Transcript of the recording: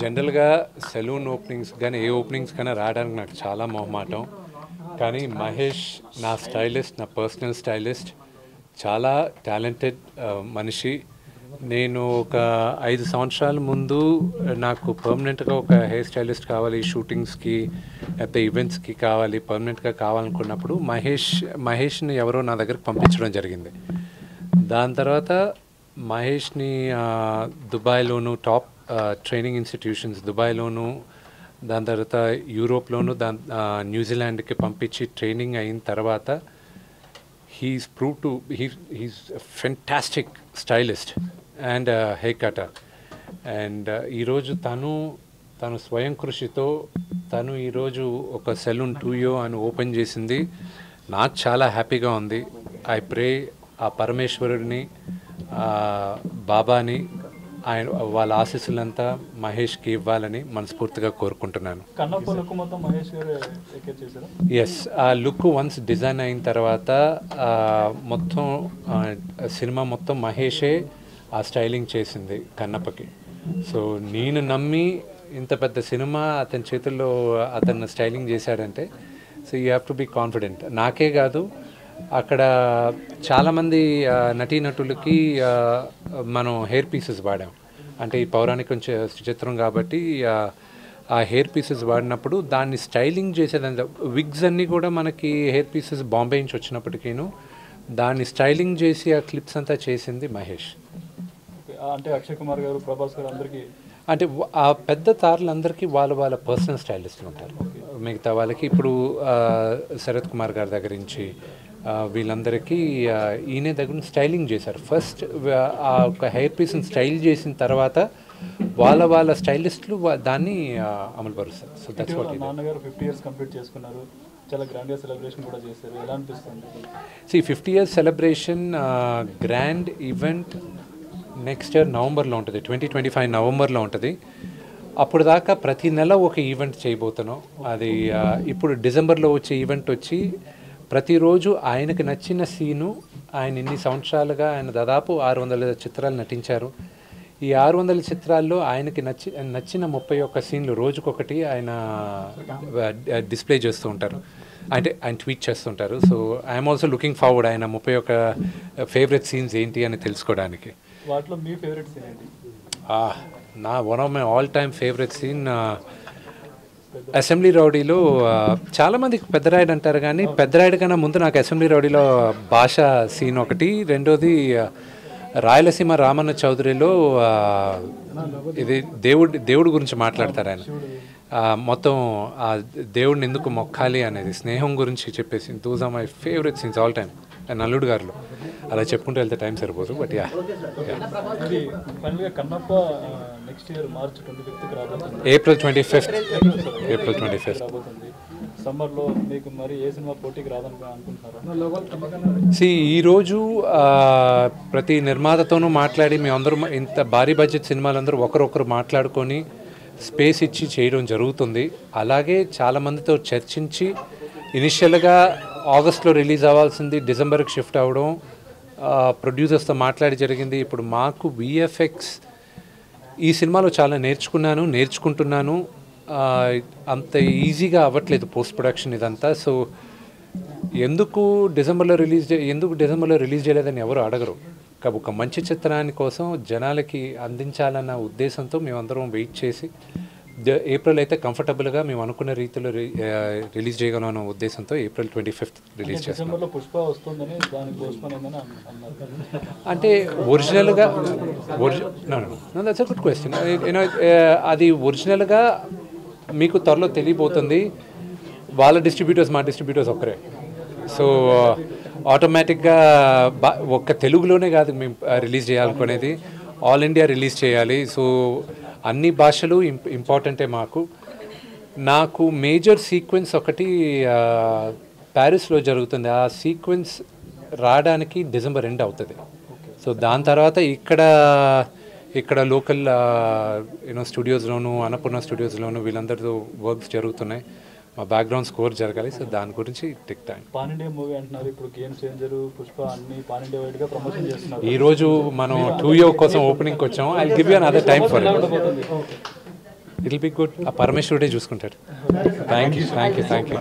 జనరల్గా salon openings కానీ ఏ openings కన్నా రావడానికి నాకు చాలా మొహమాటం. కానీ మహేష్ నా స్టైలిస్ట్, నా పర్సనల్ స్టైలిస్ట్, చాలా టాలెంటెడ్ మనిషి. నేను ఒక 5 సంవత్సరాల ముందు నాకు పర్మనెంట్గా ఒక హెయిర్ స్టైలిస్ట్ కావాలి, షూటింగ్స్కి లేకపోతే ఈవెంట్స్కి కావాలి, పర్మనెంట్గా కావాలనుకున్నప్పుడు మహేష్ని ఎవరో నా దగ్గరికి పంపించడం జరిగింది. దాని తర్వాత మహేష్ని దుబాయ్లోను టాప్ ట్రైనింగ్ ఇన్స్టిట్యూషన్స్ దుబాయ్లోను, దాని తర్వాత యూరోప్లోను, న్యూజిలాండ్కి పంపించి ట్రైనింగ్ అయిన తర్వాత he's proved to he's a fantastic stylist and hair cutter. And ఈరోజు తను స్వయం కృషితో తను ఈరోజు ఒక సెలూన్ 2 అని ఓపెన్ చేసింది. నాకు చాలా హ్యాపీగా ఉంది. ఐ ప్రే ఆ పరమేశ్వరుడిని, బాబాని, ఆయన వాళ్ళ ఆశీస్సులంతా మహేష్కి ఇవ్వాలని మనస్ఫూర్తిగా కోరుకుంటున్నాను. ఎస్, ఆ లుక్ వన్స్ డిజైన్ అయిన తర్వాత మొత్తం సినిమా మొత్తం మహేషే ఆ స్టైలింగ్ చేసింది కన్నప్పకి. సో నేను నమ్మి ఇంత పెద్ద సినిమా అతని చేతుల్లో అతను స్టైలింగ్ చేశాడంటే so you have to be confident. నాకే కాదు, అక్కడ చాలామంది నటీనటులకి మనం హెయిర్ పీసెస్ వాడాం. అంటే ఈ పౌరాణిక చిత్రం కాబట్టి ఆ హెయిర్ పీసెస్ వాడినప్పుడు దాన్ని స్టైలింగ్ చేసేదంటే విగ్స్ అన్నీ కూడా మనకి హెయిర్ పీసెస్ బాంబే నుంచి వచ్చినప్పటికీను దాన్ని స్టైలింగ్ చేసి ఆ క్లిప్స్ అంతా చేసింది మహేష్. అంటే అక్షయ్ కుమార్ గారు, ప్రభాస్ గారు అందరికీ, అంటే ఆ పెద్ద తారలందరికీ వాళ్ళ పర్సనల్ స్టైలిస్టులు ఉంటారు. మిగతా వాళ్ళకి ఇప్పుడు శరత్ కుమార్ గారి దగ్గర నుంచి వీళ్ళందరికీ ఈయన దగ్గర స్టైలింగ్ చేశారు. ఫస్ట్ ఆ ఒక హెయిర్ పీస్ని స్టైల్ చేసిన తర్వాత వాళ్ళ స్టైలిస్టులు దాన్ని అమలుపరుస్తారు. So that's what. నాన్నగారు 50 years కంప్లీట్ చేసుకున్నారు, చాలా గ్రాండ్గా సెలబ్రేషన్ కూడా చేశారు. ఎలా అనిపిస్తుంది? 50 years celebration grand event next year నవంబర్లో ఉంటుంది, 2025 నవంబర్లో ఉంటుంది. అప్పుడు దాకా ప్రతి నెల ఒక ఈవెంట్ చేయబోతున్నాం. అది ఇప్పుడు డిసెంబర్లో వచ్చే ఈవెంట్ వచ్చి ప్రతిరోజు ఆయనకు నచ్చిన సీను, ఆయన ఇన్ని సంవత్సరాలుగా ఆయన దాదాపు 600 చిత్రాలు నటించారు. ఈ 600 చిత్రాల్లో ఆయనకి నచ్చిన 31 సీన్లు రోజుకొకటి ఆయన డిస్ప్లే చేస్తూ ఉంటారు, అంటే ఆయన ట్వీట్ చేస్తుంటారు. So I'm also looking forward ఆయన 31 ఫేవరెట్ సీన్స్ ఏంటి అని తెలుసుకోవడానికి. వాటిలో మీ ఫేవరెట్ సీన్ ఏంటి? One of my all time favourite scene assembly రౌడీలో. చాలామందికి పెద్దరాయుడు అంటారు, కానీ పెద్దరాయుడు కన్నా ముందు నాకు అసెంబ్లీ రౌడీలో భాష సీన్ ఒకటి, రెండోది రాయలసీమ రామన్న చౌదరిలో ఇది దేవుడి గురించి మాట్లాడతారు ఆయన. మొత్తం ఆ దేవుడిని ఎందుకు మొక్కాలి అనేది, స్నేహం గురించి చెప్పేసి, those are my favourite scenes all time. And అల్లుడు గారులో అలా చెప్పుకుంటూ వెళ్తే టైం సరిపోదు. బట్ ఏప్రిల్ 25th సమ్మర్లో మీకు మరి ఏ సినిమా పోటీకి రాదనుకుంటున్నారా? ఈరోజు ప్రతి నిర్మాతతోనూ మాట్లాడి మేమందరం ఇంత భారీ బడ్జెట్ సినిమాలందరూ ఒకరొకరు మాట్లాడుకొని స్పేస్ ఇచ్చి చేయడం జరుగుతుంది. అలాగే చాలామందితో చర్చించి ఇనిషియల్గా ఆగస్ట్లో రిలీజ్ అవ్వాల్సింది డిసెంబర్కి షిఫ్ట్ అవ్వడం ప్రొడ్యూసర్స్తో మాట్లాడి జరిగింది. ఇప్పుడు మాకు విఎఫ్ఎక్స్ ఈ సినిమాలో చాలా నేర్చుకుంటున్నాను. అంత ఈజీగా అవ్వట్లేదు పోస్ట్ ప్రొడక్షన్ ఇదంతా. సో ఎందుకు డిసెంబర్లో రిలీజ్ చేయలేదని ఎవరు అడగరు. ఒక మంచి చిత్రాన్ని కోసం జనాలకి అందించాలన్న ఉద్దేశంతో మేమందరం వెయిట్ చేసి ఏప్రిల్ అయితే కంఫర్టబుల్గా మేము అనుకున్న రీతిలో రిలీజ్ చేయగలం అన్న ఉద్దేశంతో ఏప్రిల్ 25th రిలీజ్ చేస్తాం. అంటే ఒరిజినల్గా దట్స్ ఎ గుడ్ క్వశ్చన్. అది ఒరిజినల్గా మీకు త్వరలో తెలియబోతుంది. వాళ్ళ డిస్ట్రిబ్యూటర్స్ మా డిస్ట్రిబ్యూటర్స్ ఒక్కరే. సో ఆటోమేటిక్గా ఒక్క తెలుగులోనే కాదు మేము రిలీజ్ చేయాలనుకునేది, ఆల్ ఇండియా రిలీజ్ చేయాలి. సో అన్ని భాషలు ఇంపార్టెంటే మాకు. నాకు మేజర్ సీక్వెన్స్ ఒకటి ప్యారిస్లో జరుగుతుంది. ఆ సీక్వెన్స్ రావడానికి డిసెంబర్ ఎండ్ అవుతుంది. సో దాని తర్వాత ఇక్కడ లోకల్ స్టూడియోస్లోను, అన్నపూర్ణ స్టూడియోస్లోను వీళ్ళందరితో వర్క్స్ జరుగుతున్నాయి. మా బ్యాక్గ్రౌండ్ స్కోర్ జరగాలి. సో దాని గురించి take time. Pan India movie అంటున్నారు, ఇప్పుడు గేమ్ చేంజర్, పుష్ప అన్ని పాన్ ఇండియా వైడ్గా ప్రమోషన్ చేస్తున్నారు. ఈరోజు మనం 2 కోసం ఓపెనింగ్కి వచ్చాము. I give you another time for it. It will be good. ఆ పరమేశ్వరుడే చూసుకుంటాడు. Thank you.